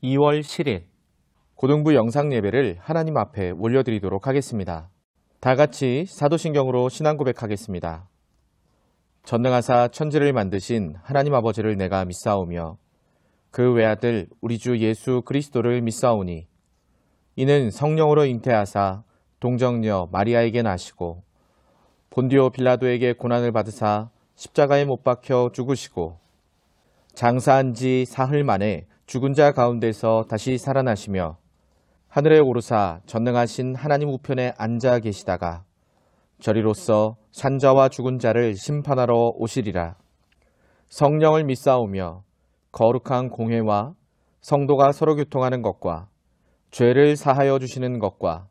2월 7일 고등부 영상 예배를 하나님 앞에 올려드리도록 하겠습니다. 다 같이 사도신경으로 신앙 고백하겠습니다. 전능하사 천지를 만드신 하나님 아버지를 내가 믿사오며 그 외아들 우리 주 예수 그리스도를 믿사오니 이는 성령으로 잉태하사 동정녀 마리아에게 나시고 본디오 빌라도에게 고난을 받으사 십자가에 못 박혀 죽으시고 장사한 지 사흘 만에 죽은 자 가운데서 다시 살아나시며 하늘에 오르사 전능하신 하나님 우편에 앉아 계시다가 저리로서 산자와 죽은 자를 심판하러 오시리라. 성령을 믿사오며 거룩한 공회와 성도가 서로 교통하는 것과 죄를 사하여 주시는 것과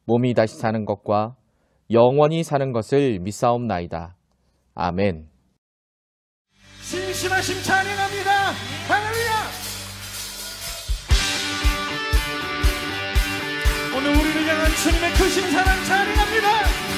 몸이 다시 사는 것과 영원히 사는 것을 믿사옵나이다. 아멘. 신실하심 찬양합니다. 할렐루야. 오늘 우리를 향한 주님의 크신 사랑 찬양합니다.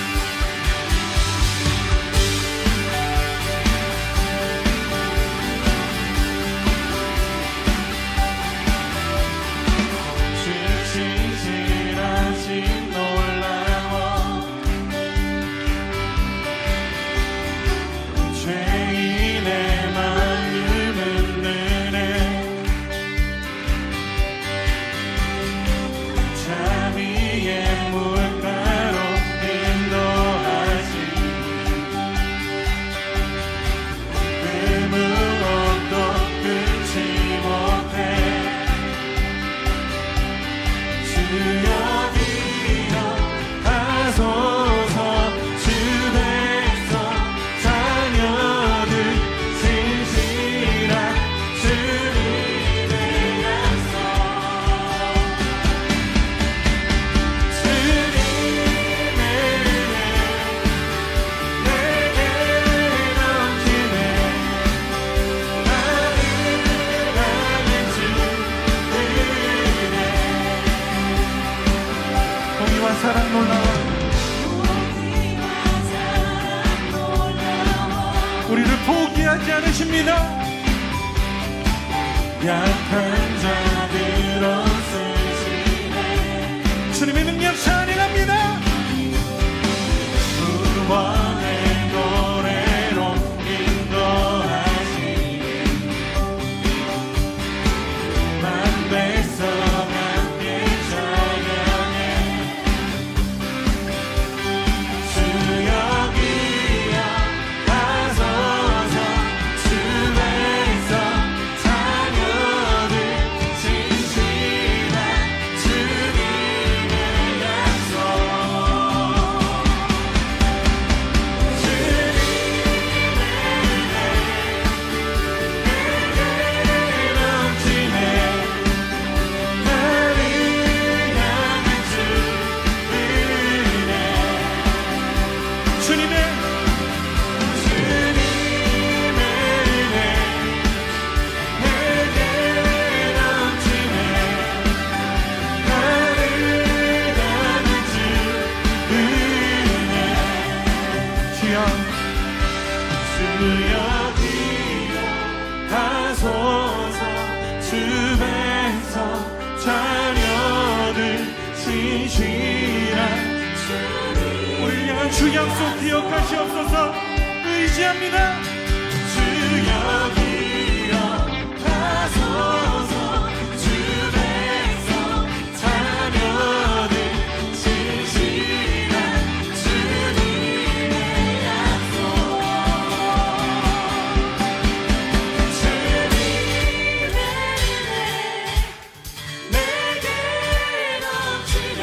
사랑 놀라워 우리를 포기하지 않으십니다. 약한 자들 없으시네. 주님의 능력 찬양합니다. 구원의 노래로 인도하시니 만 백성 주 약속 기억하시옵소서. 의지합니다. 주 여기여 가소서. 주 백성 자녀들 진실한 주님의 약속. 주님의 은혜 내게 넘치네.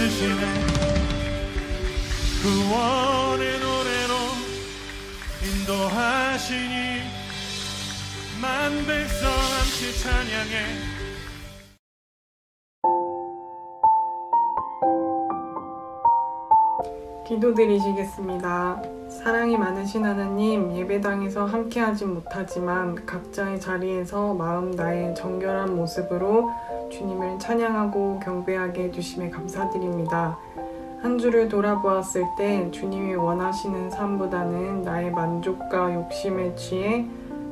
만드시네. 구원의 노래로 인도하시니 만 백성 함께 찬양해. 기도드리시겠습니다. 사랑이 많으신 하나님, 예배당에서 함께하진 못하지만 각자의 자리에서 마음 다해 정결한 모습으로 주님을 찬양하고 경배하게 해주심에 감사드립니다. 한 주를 돌아보았을 때 주님이 원하시는 삶보다는 나의 만족과 욕심에 취해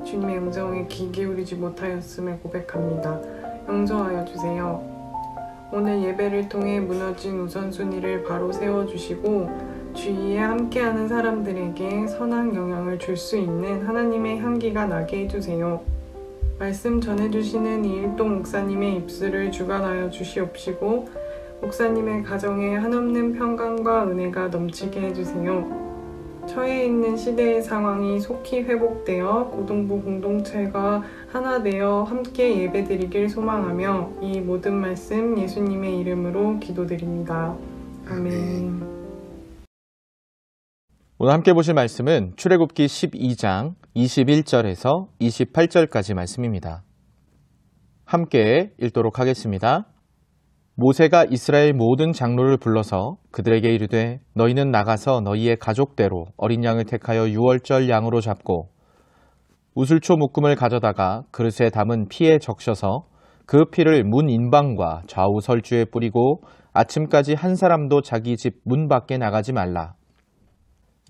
주님의 음성에 귀 기울이지 못하였음을 고백합니다. 용서하여 주세요. 오늘 예배를 통해 무너진 우선순위를 바로 세워주시고 주위에 함께하는 사람들에게 선한 영향을 줄 수 있는 하나님의 향기가 나게 해주세요. 말씀 전해주시는 이일동 목사님의 입술을 주관하여 주시옵시고 목사님의 가정에 한없는 평강과 은혜가 넘치게 해주세요. 처해 있는 시대의 상황이 속히 회복되어 고등부 공동체가 하나 되어 함께 예배드리길 소망하며 이 모든 말씀 예수님의 이름으로 기도드립니다. 아멘. 오늘 함께 보실 말씀은 출애굽기 12장 21절에서 28절까지 말씀입니다. 함께 읽도록 하겠습니다. 모세가 이스라엘 모든 장로를 불러서 그들에게 이르되 너희는 나가서 너희의 가족대로 어린 양을 택하여 유월절 양으로 잡고 우슬초 묶음을 가져다가 그릇에 담은 피에 적셔서 그 피를 문 인방과 좌우 설주에 뿌리고 아침까지 한 사람도 자기 집 문 밖에 나가지 말라.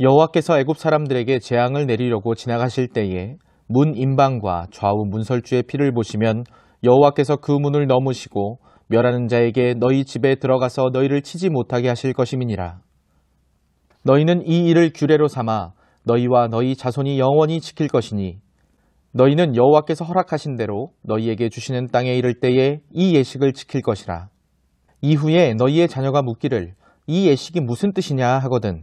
여호와께서 애굽 사람들에게 재앙을 내리려고 지나가실 때에 문 인방과 좌우 문설주의 피를 보시면 여호와께서 그 문을 넘으시고 멸하는 자에게 너희 집에 들어가서 너희를 치지 못하게 하실 것임이니라. 너희는 이 일을 규례로 삼아 너희와 너희 자손이 영원히 지킬 것이니 너희는 여호와께서 허락하신 대로 너희에게 주시는 땅에 이를 때에 이 예식을 지킬 것이라. 이후에 너희의 자녀가 묻기를 이 예식이 무슨 뜻이냐 하거든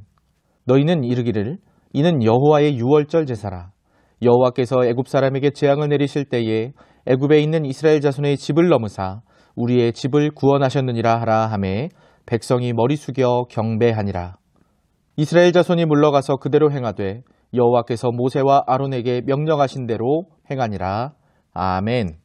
너희는 이르기를 이는 여호와의 유월절 제사라. 여호와께서 애굽 사람에게 재앙을 내리실 때에 애굽에 있는 이스라엘 자손의 집을 넘으사 우리의 집을 구원하셨느니라 하라 하매 백성이 머리 숙여 경배하니라. 이스라엘 자손이 물러가서 그대로 행하되 여호와께서 모세와 아론에게 명령하신 대로 행하니라. 아멘.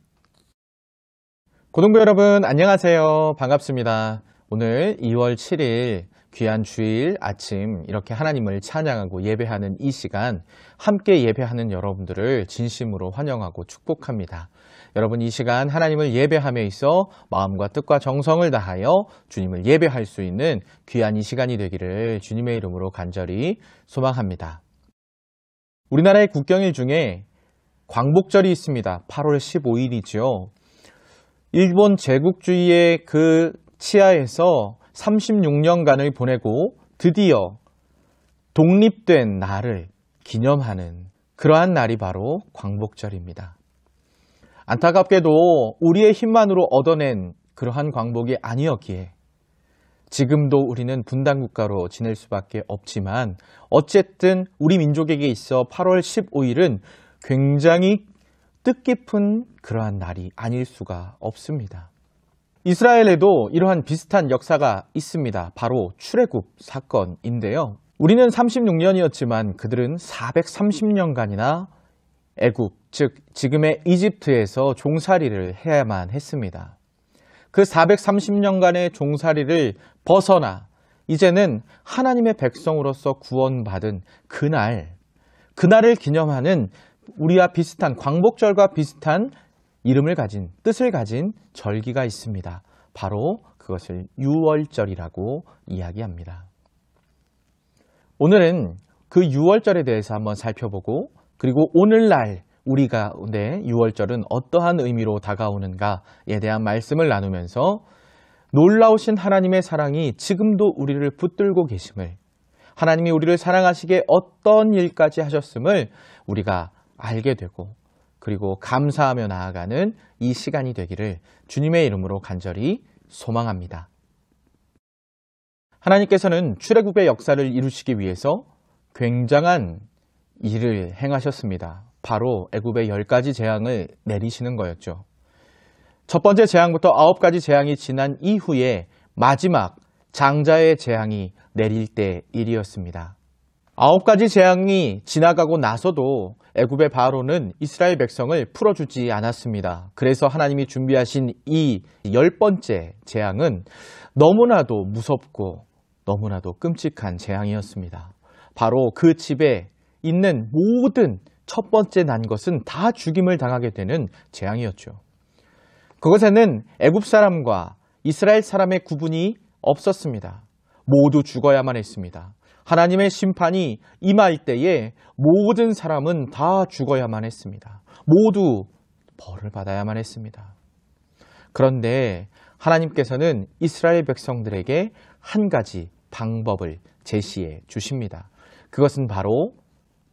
고등부 여러분 안녕하세요. 반갑습니다. 오늘 2월 7일 귀한 주일 아침 이렇게 하나님을 찬양하고 예배하는 이 시간 함께 예배하는 여러분들을 진심으로 환영하고 축복합니다. 여러분 이 시간 하나님을 예배함에 있어 마음과 뜻과 정성을 다하여 주님을 예배할 수 있는 귀한 이 시간이 되기를 주님의 이름으로 간절히 소망합니다. 우리나라의 국경일 중에 광복절이 있습니다. 8월 15일이죠. 일본 제국주의의 그 치하에서 36년간을 보내고 드디어 독립된 날을 기념하는 그러한 날이 바로 광복절입니다. 안타깝게도 우리의 힘만으로 얻어낸 그러한 광복이 아니었기에 지금도 우리는 분단국가로 지낼 수밖에 없지만 어쨌든 우리 민족에게 있어 8월 15일은 굉장히 뜻깊은 그러한 날이 아닐 수가 없습니다. 이스라엘에도 이러한 비슷한 역사가 있습니다. 바로 출애굽 사건인데요. 우리는 36년이었지만 그들은 430년간이나 애굽, 즉 지금의 이집트에서 종살이를 해야만 했습니다. 그 430년간의 종살이를 벗어나 이제는 하나님의 백성으로서 구원받은 그날을 기념하는 우리와 비슷한 광복절과 비슷한 이름을 가진 뜻을 가진 절기가 있습니다. 바로 그것을 유월절이라고 이야기합니다. 오늘은 그 유월절에 대해서 한번 살펴보고 그리고 오늘날 우리 가운데 유월절은 어떠한 의미로 다가오는가에 대한 말씀을 나누면서 놀라우신 하나님의 사랑이 지금도 우리를 붙들고 계심을 하나님이 우리를 사랑하시기에 어떤 일까지 하셨음을 우리가 알게 되고 그리고 감사하며 나아가는 이 시간이 되기를 주님의 이름으로 간절히 소망합니다. 하나님께서는 출애굽의 역사를 이루시기 위해서 굉장한 일을 행하셨습니다. 바로 애굽의 10가지 재앙을 내리시는 거였죠. 첫 번째 재앙부터 9가지 재앙이 지난 이후에 마지막 장자의 재앙이 내릴 때 일이었습니다. 9가지 재앙이 지나가고 나서도 애굽의 바로는 이스라엘 백성을 풀어주지 않았습니다. 그래서 하나님이 준비하신 이 10번째 재앙은 너무나도 무섭고 너무나도 끔찍한 재앙이었습니다. 바로 그 집에 있는 모든 첫 번째 난 것은 다 죽임을 당하게 되는 재앙이었죠. 그것에는 애굽 사람과 이스라엘 사람의 구분이 없었습니다. 모두 죽어야만 했습니다. 하나님의 심판이 임할 때에 모든 사람은 다 죽어야만 했습니다. 모두 벌을 받아야만 했습니다. 그런데 하나님께서는 이스라엘 백성들에게 한 가지 방법을 제시해 주십니다. 그것은 바로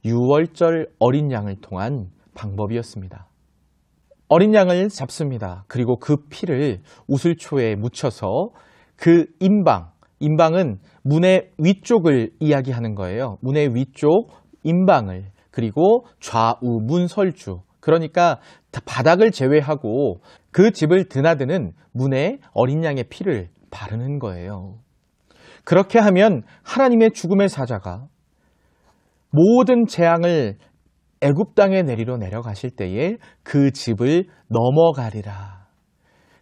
유월절 어린 양을 통한 방법이었습니다. 어린 양을 잡습니다. 그리고 그 피를 우슬초에 묻혀서 그 임방은 문의 위쪽을 이야기하는 거예요. 문의 위쪽 임방을, 그리고 좌우 문설주, 그러니까 바닥을 제외하고 그 집을 드나드는 문에 어린 양의 피를 바르는 거예요. 그렇게 하면 하나님의 죽음의 사자가 모든 재앙을 애굽 땅에 내려가실 때에 그 집을 넘어가리라.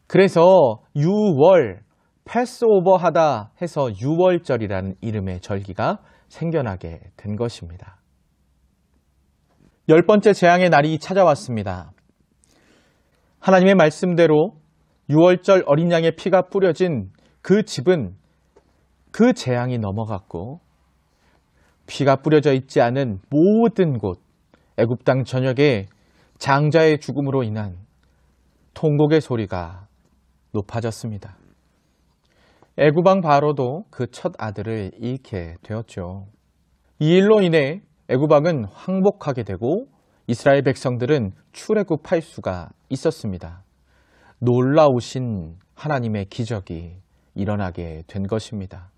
그래서 유월, 패스오버 하다 해서 유월절이라는 이름의 절기가 생겨나게 된 것입니다. 10번째 재앙의 날이 찾아왔습니다. 하나님의 말씀대로 유월절 어린 양의 피가 뿌려진 그 집은 그 재앙이 넘어갔고, 피가 뿌려져 있지 않은 모든 곳, 애굽 땅 전역에 장자의 죽음으로 인한 통곡의 소리가 높아졌습니다. 애굽 왕 바로도 그 첫 아들을 잃게 되었죠. 이 일로 인해 애굽 왕은 항복하게 되고 이스라엘 백성들은 출애굽할 수가 있었습니다. 놀라우신 하나님의 기적이 일어나게 된 것입니다.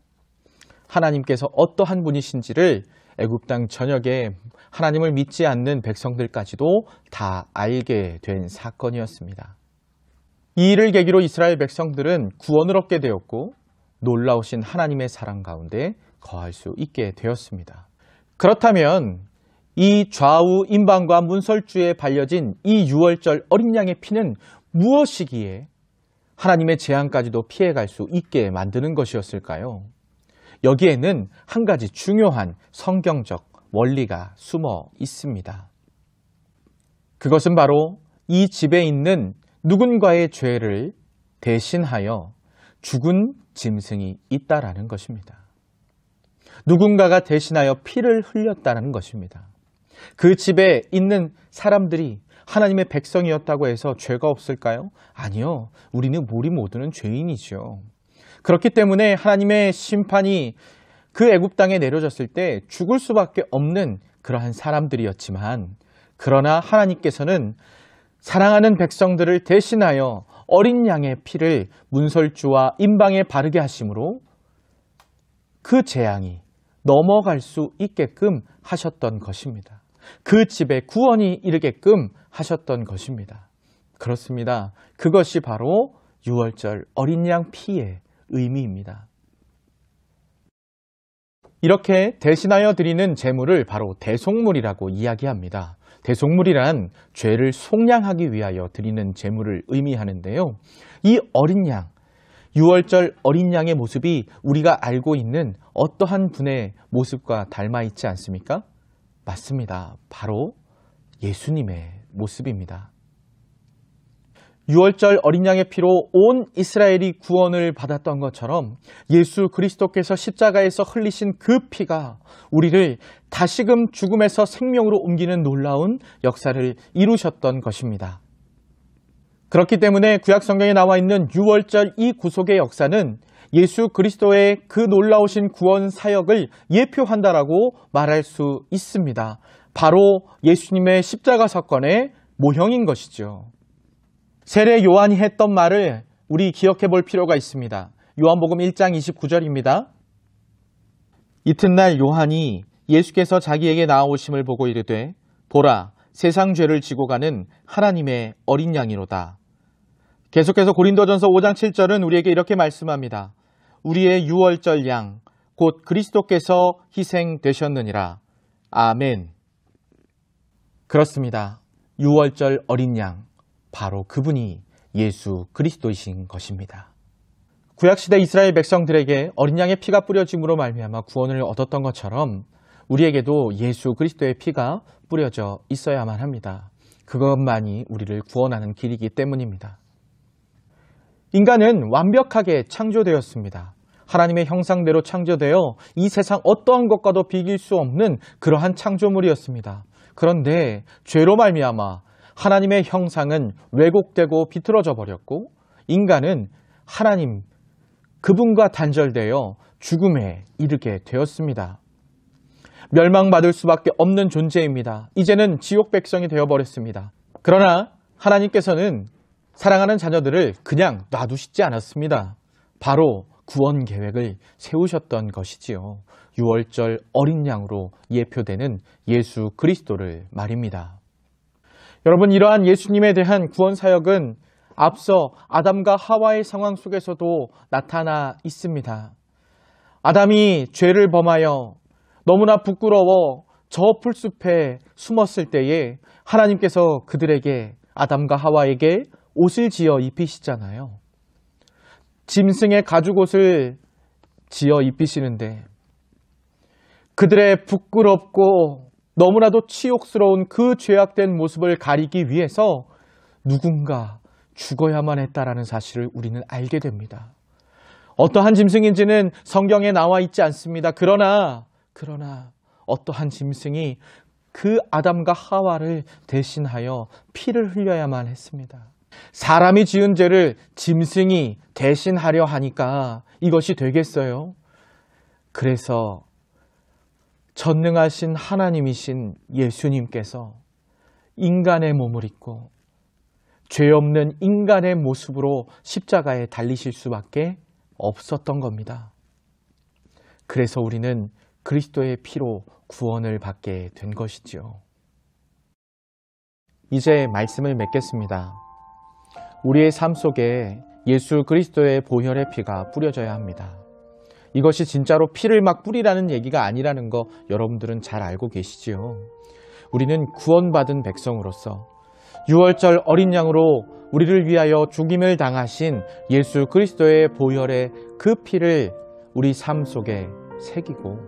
하나님께서 어떠한 분이신지를 애굽 땅 전역에 하나님을 믿지 않는 백성들까지도 다 알게 된 사건이었습니다. 이 일을 계기로 이스라엘 백성들은 구원을 얻게 되었고 놀라우신 하나님의 사랑 가운데 거할 수 있게 되었습니다. 그렇다면 이 좌우 임방과 문설주에 발려진 이 유월절 어린 양의 피는 무엇이기에 하나님의 재앙까지도 피해갈 수 있게 만드는 것이었을까요? 여기에는 한 가지 중요한 성경적 원리가 숨어 있습니다. 그것은 바로 이 집에 있는 누군가의 죄를 대신하여 죽은 짐승이 있다라는 것입니다. 누군가가 대신하여 피를 흘렸다는 것입니다. 그 집에 있는 사람들이 하나님의 백성이었다고 해서 죄가 없을까요? 아니요. 우리 모두는 죄인이죠. 그렇기 때문에 하나님의 심판이 그 애굽 땅에 내려졌을 때 죽을 수밖에 없는 그러한 사람들이었지만, 그러나 하나님께서는 사랑하는 백성들을 대신하여 어린 양의 피를 문설주와 임방에 바르게 하심으로 그 재앙이 넘어갈 수 있게끔 하셨던 것입니다. 그 집에 구원이 이르게끔 하셨던 것입니다. 그렇습니다. 그것이 바로 유월절 어린 양 피의 의미입니다. 이렇게 대신하여 드리는 제물을 바로 대속물이라고 이야기합니다. 대속물이란 죄를 속량하기 위하여 드리는 제물을 의미하는데요. 이 어린 양, 유월절 어린 양의 모습이 우리가 알고 있는 어떠한 분의 모습과 닮아 있지 않습니까? 맞습니다. 바로 예수님의 모습입니다. 유월절 어린 양의 피로 온 이스라엘이 구원을 받았던 것처럼 예수 그리스도께서 십자가에서 흘리신 그 피가 우리를 다시금 죽음에서 생명으로 옮기는 놀라운 역사를 이루셨던 것입니다. 그렇기 때문에 구약 성경에 나와 있는 유월절 이 구속의 역사는 예수 그리스도의 그 놀라우신 구원 사역을 예표한다라고 말할 수 있습니다. 바로 예수님의 십자가 사건의 모형인 것이죠. 세례 요한이 했던 말을 우리 기억해 볼 필요가 있습니다. 요한복음 1장 29절입니다. 이튿날 요한이 예수께서 자기에게 나아오심을 보고 이르되 보라 세상 죄를 지고 가는 하나님의 어린 양이로다. 계속해서 고린도전서 5장 7절은 우리에게 이렇게 말씀합니다. 우리의 유월절 양 곧 그리스도께서 희생되셨느니라. 아멘. 그렇습니다. 유월절 어린 양, 바로 그분이 예수 그리스도이신 것입니다. 구약시대 이스라엘 백성들에게 어린 양의 피가 뿌려짐으로 말미암아 구원을 얻었던 것처럼 우리에게도 예수 그리스도의 피가 뿌려져 있어야만 합니다. 그것만이 우리를 구원하는 길이기 때문입니다. 인간은 완벽하게 창조되었습니다. 하나님의 형상대로 창조되어 이 세상 어떠한 것과도 비길 수 없는 그러한 창조물이었습니다. 그런데 죄로 말미암아 하나님의 형상은 왜곡되고 비틀어져 버렸고 인간은 하나님 그분과 단절되어 죽음에 이르게 되었습니다. 멸망받을 수밖에 없는 존재입니다. 이제는 지옥 백성이 되어버렸습니다. 그러나 하나님께서는 사랑하는 자녀들을 그냥 놔두시지 않았습니다. 바로 구원 계획을 세우셨던 것이지요. 유월절 어린 양으로 예표되는 예수 그리스도를 말입니다. 여러분, 이러한 예수님에 대한 구원 사역은 앞서 아담과 하와의 상황 속에서도 나타나 있습니다. 아담이 죄를 범하여 너무나 부끄러워 저 풀숲에 숨었을 때에 하나님께서 그들에게, 아담과 하와에게 옷을 지어 입히시잖아요. 짐승의 가죽옷을 지어 입히시는데 그들의 부끄럽고 너무나도 치욕스러운 그 죄악된 모습을 가리기 위해서 누군가 죽어야만 했다라는 사실을 우리는 알게 됩니다. 어떠한 짐승인지는 성경에 나와 있지 않습니다. 그러나 어떠한 짐승이 그 아담과 하와를 대신하여 피를 흘려야만 했습니다. 사람이 지은 죄를 짐승이 대신하려 하니까 이것이 되겠어요? 그래서 전능하신 하나님이신 예수님께서 인간의 몸을 입고 죄 없는 인간의 모습으로 십자가에 달리실 수밖에 없었던 겁니다. 그래서 우리는 그리스도의 피로 구원을 받게 된 것이지요. 이제 말씀을 맺겠습니다. 우리의 삶 속에 예수 그리스도의 보혈의 피가 뿌려져야 합니다. 이것이 진짜로 피를 막 뿌리라는 얘기가 아니라는 거 여러분들은 잘 알고 계시지요. 우리는 구원받은 백성으로서 유월절 어린 양으로 우리를 위하여 죽임을 당하신 예수 그리스도의 보혈의 그 피를 우리 삶 속에 새기고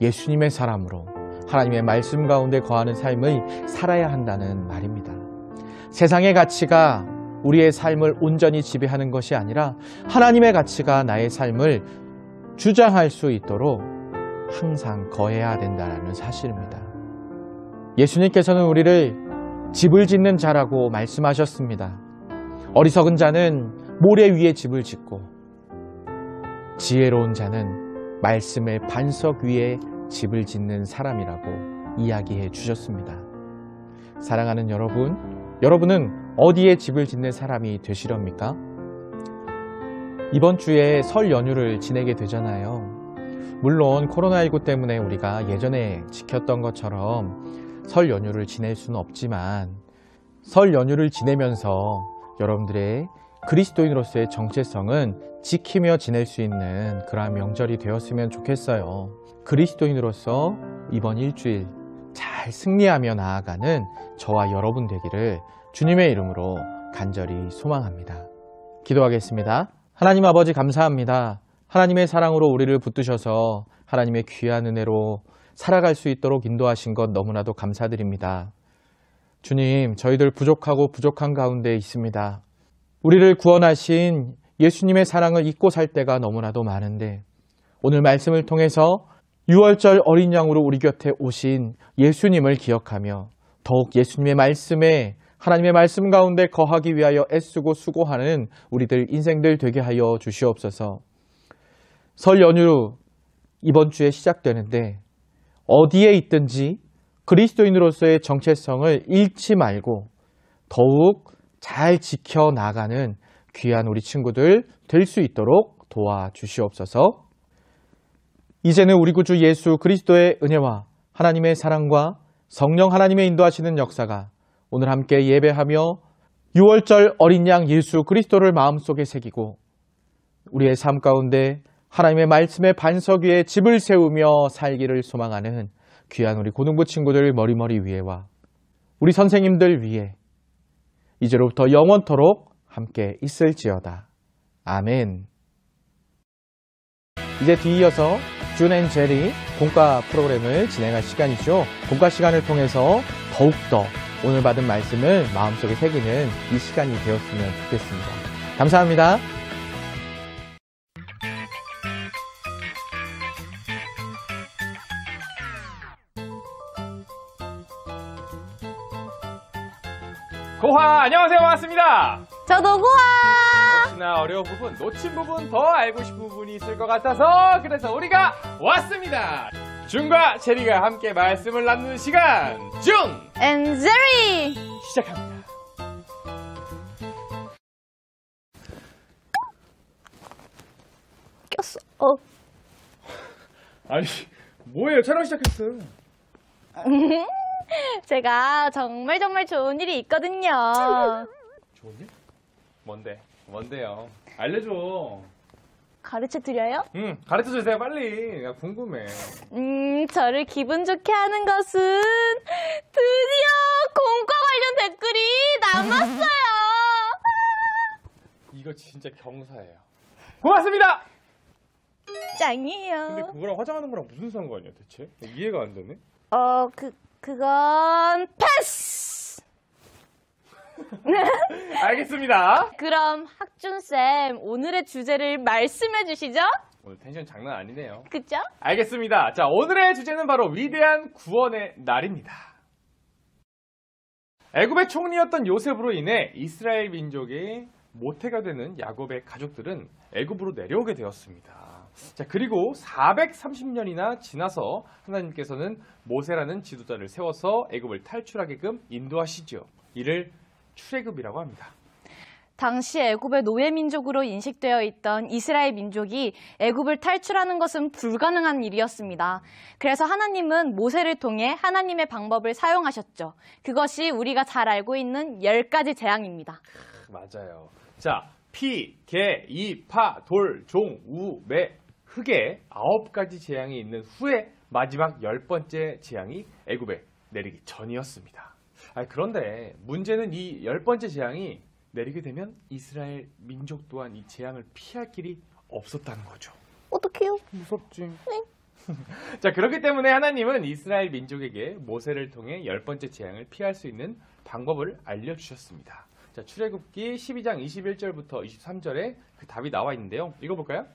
예수님의 사람으로 하나님의 말씀 가운데 거하는 삶을 살아야 한다는 말입니다. 세상의 가치가 우리의 삶을 온전히 지배하는 것이 아니라 하나님의 가치가 나의 삶을 주장할 수 있도록 항상 거해야 된다는 사실입니다. 예수님께서는 우리를 집을 짓는 자라고 말씀하셨습니다. 어리석은 자는 모래 위에 집을 짓고 지혜로운 자는 말씀의 반석 위에 집을 짓는 사람이라고 이야기해 주셨습니다. 사랑하는 여러분, 여러분은 어디에 집을 짓는 사람이 되시렵니까? 이번 주에 설 연휴를 지내게 되잖아요. 물론 코로나19 때문에 우리가 예전에 지켰던 것처럼 설 연휴를 지낼 수는 없지만 설 연휴를 지내면서 여러분들의 그리스도인으로서의 정체성은 지키며 지낼 수 있는 그러한 명절이 되었으면 좋겠어요. 그리스도인으로서 이번 일주일 잘 승리하며 나아가는 저와 여러분 되기를 주님의 이름으로 간절히 소망합니다. 기도하겠습니다. 하나님 아버지 감사합니다. 하나님의 사랑으로 우리를 붙드셔서 하나님의 귀한 은혜로 살아갈 수 있도록 인도하신 것 너무나도 감사드립니다. 주님, 저희들 부족하고 부족한 가운데 있습니다. 우리를 구원하신 예수님의 사랑을 잊고 살 때가 너무나도 많은데 오늘 말씀을 통해서 유월절 어린 양으로 우리 곁에 오신 예수님을 기억하며 더욱 예수님의 말씀에 하나님의 말씀 가운데 거하기 위하여 애쓰고 수고하는 우리들 인생들 되게 하여 주시옵소서. 설 연휴 이번 주에 시작되는데 어디에 있든지 그리스도인으로서의 정체성을 잃지 말고 더욱 잘 지켜나가는 귀한 우리 친구들 될 수 있도록 도와주시옵소서. 이제는 우리 구주 예수 그리스도의 은혜와 하나님의 사랑과 성령 하나님의 인도하시는 역사가 오늘 함께 예배하며 유월절 어린 양 예수 그리스도를 마음속에 새기고 우리의 삶 가운데 하나님의 말씀의 반석 위에 집을 세우며 살기를 소망하는 귀한 우리 고등부 친구들 머리머리 위에와 우리 선생님들 위에 이제로부터 영원토록 함께 있을지어다. 아멘. 이제 뒤이어서 준 앤 제리 공과 프로그램을 진행할 시간이죠. 공과 시간을 통해서 더욱더 오늘 받은 말씀을 마음속에 새기는 이 시간이 되었으면 좋겠습니다. 감사합니다. 고하 안녕하세요, 반갑습니다. 저도 고아! 혹시나 어려운 부분, 놓친 부분, 더 알고 싶은 부분이 있을 것 같아서 그래서 우리가 왔습니다. 준과 제리가 함께 말씀을 나누는 시간 준! 앤 제리! 시작합니다. 꼈어. 아니 뭐예요? 촬영 시작했어요. 제가 정말 좋은 일이 있거든요. 좋은 일? 뭔데요? 알려줘. 가르쳐 드려요? 가르쳐 주세요, 빨리. 나 궁금해. 저를 기분 좋게 하는 것은 드디어 공과 관련 댓글이 남았어요. 이거 진짜 경사예요. 고맙습니다. 근데 짱이에요. 그거랑 화장하는 거랑 무슨 상관이야, 대체? 이해가 안 되네. 그건 패스! 알겠습니다. 그럼 학준쌤, 오늘의 주제를 말씀해 주시죠? 오늘 텐션 장난 아니네요. 그죠? 알겠습니다. 자, 오늘의 주제는 바로 위대한 구원의 날입니다. 애굽의 총리였던 요셉으로 인해 이스라엘 민족의 모태가 되는 야곱의 가족들은 애굽으로 내려오게 되었습니다. 자, 그리고 430년이나 지나서 하나님께서는 모세라는 지도자를 세워서 애굽을 탈출하게끔 인도하시죠. 이를 출애굽이라고 합니다. 당시 애굽의 노예 민족으로 인식되어 있던 이스라엘 민족이 애굽을 탈출하는 것은 불가능한 일이었습니다. 그래서 하나님은 모세를 통해 하나님의 방법을 사용하셨죠. 그것이 우리가 잘 알고 있는 10가지 재앙입니다. 맞아요. 자, 피, 개, 이, 파, 돌, 종, 우, 매, 흑의 9가지 재앙이 있는 후에 마지막 10번째 재앙이 애굽에 내리기 전이었습니다. 그런데 문제는 이 10번째 재앙이 내리게 되면 이스라엘 민족 또한 이 재앙을 피할 길이 없었다는 거죠. 어떡해요? 무섭지. 자, 그렇기 때문에 하나님은 이스라엘 민족에게 모세를 통해 10번째 재앙을 피할 수 있는 방법을 알려주셨습니다. 자, 출애굽기 12장 21절부터 23절에 그 답이 나와 있는데요. 읽어볼까요?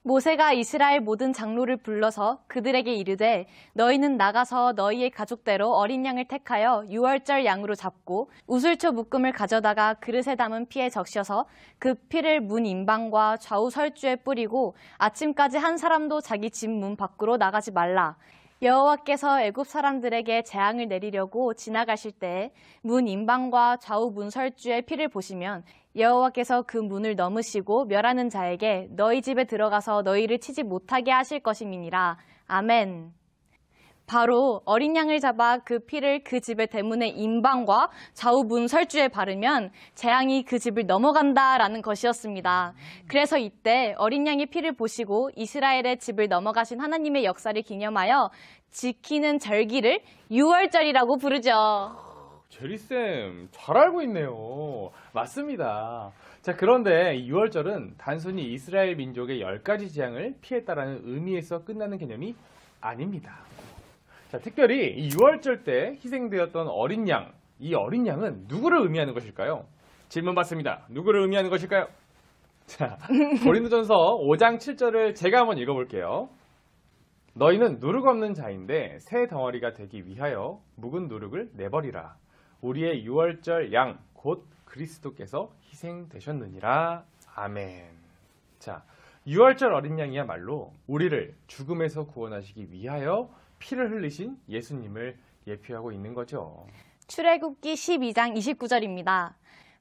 모세가 이스라엘 모든 장로를 불러서 그들에게 이르되 너희는 나가서 너희의 가족대로 어린 양을 택하여 유월절 양으로 잡고 우슬초 묶음을 가져다가 그릇에 담은 피에 적셔서 그 피를 문 임방과 좌우 설주에 뿌리고 아침까지 한 사람도 자기 집 문 밖으로 나가지 말라. 여호와께서 애굽 사람들에게 재앙을 내리려고 지나가실 때 문 임방과 좌우 문 설주의 피를 보시면 여호와께서 그 문을 넘으시고 멸하는 자에게 너희 집에 들어가서 너희를 치지 못하게 하실 것임이니라. 아멘. 바로 어린 양을 잡아 그 피를 그 집의 대문의 임방과 좌우 문 설주에 바르면 재앙이 그 집을 넘어간다라는 것이었습니다. 그래서 이때 어린 양의 피를 보시고 이스라엘의 집을 넘어가신 하나님의 역사를 기념하여 지키는 절기를 유월절이라고 부르죠. 제리쌤, 잘 알고 있네요. 맞습니다. 자, 그런데 이 유월절은 단순히 이스라엘 민족의 10가지 재앙을 피했다라는 의미에서 끝나는 개념이 아닙니다. 자, 특별히 이 유월절 때 희생되었던 어린 양, 이 어린 양은 누구를 의미하는 것일까요? 질문 받습니다. 누구를 의미하는 것일까요? 자, 고린도전서 5장 7절을 제가 한번 읽어볼게요. 너희는 누룩 없는 자인데 새 덩어리가 되기 위하여 묵은 누룩을 내버리라. 우리의 유월절 양 곧 그리스도께서 희생되셨느니라. 아멘. 자, 유월절 어린 양이야말로 우리를 죽음에서 구원하시기 위하여 피를 흘리신 예수님을 예표하고 있는 거죠. 출애굽기 12장 29절입니다.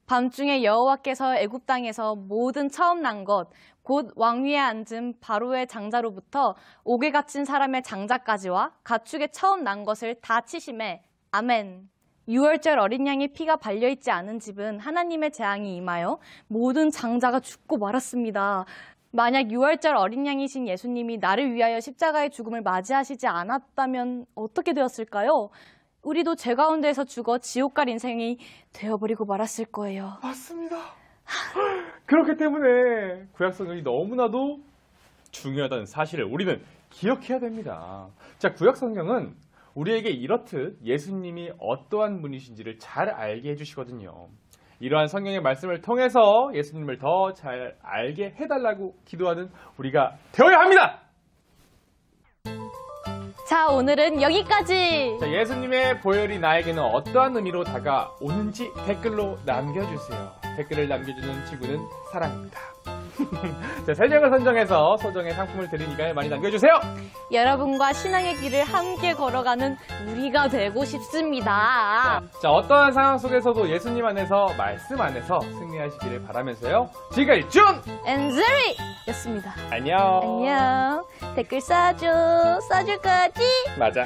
밤중에 여호와께서 애굽 땅에서 모든 처음 난 것, 곧 왕위에 앉은 바로의 장자로부터 옥에 갇힌 사람의 장자까지와 가축의 처음 난 것을 다 치심에 아멘. 유월절 어린 양의 피가 발려있지 않은 집은 하나님의 재앙이 임하여 모든 장자가 죽고 말았습니다. 만약 유월절 어린 양이신 예수님이 나를 위하여 십자가의 죽음을 맞이하시지 않았다면 어떻게 되었을까요? 우리도 죄 가운데에서 죽어 지옥 갈 인생이 되어버리고 말았을 거예요. 맞습니다. 그렇기 때문에 구약 성경이 너무나도 중요하다는 사실을 우리는 기억해야 됩니다. 자, 구약 성경은 우리에게 이렇듯 예수님이 어떠한 분이신지를 잘 알게 해주시거든요. 이러한 성경의 말씀을 통해서 예수님을 더 잘 알게 해달라고 기도하는 우리가 되어야 합니다. 자, 오늘은 여기까지. 자, 예수님의 보혈이 나에게는 어떠한 의미로 다가오는지 댓글로 남겨주세요. 댓글을 남겨주는 친구는 사랑입니다. 자, 3장을 선정해서 소정의 상품을 드리니까 많이 남겨주세요. 여러분과 신앙의 길을 함께 걸어가는 우리가 되고 싶습니다. 자, 어떠한 상황 속에서도 예수님 안에서, 말씀 안에서 승리하시기를 바라면서요. 지금까지 준! 엔젤이였습니다. 안녕. 안녕. 댓글 써줘. 써줄 거지? 맞아.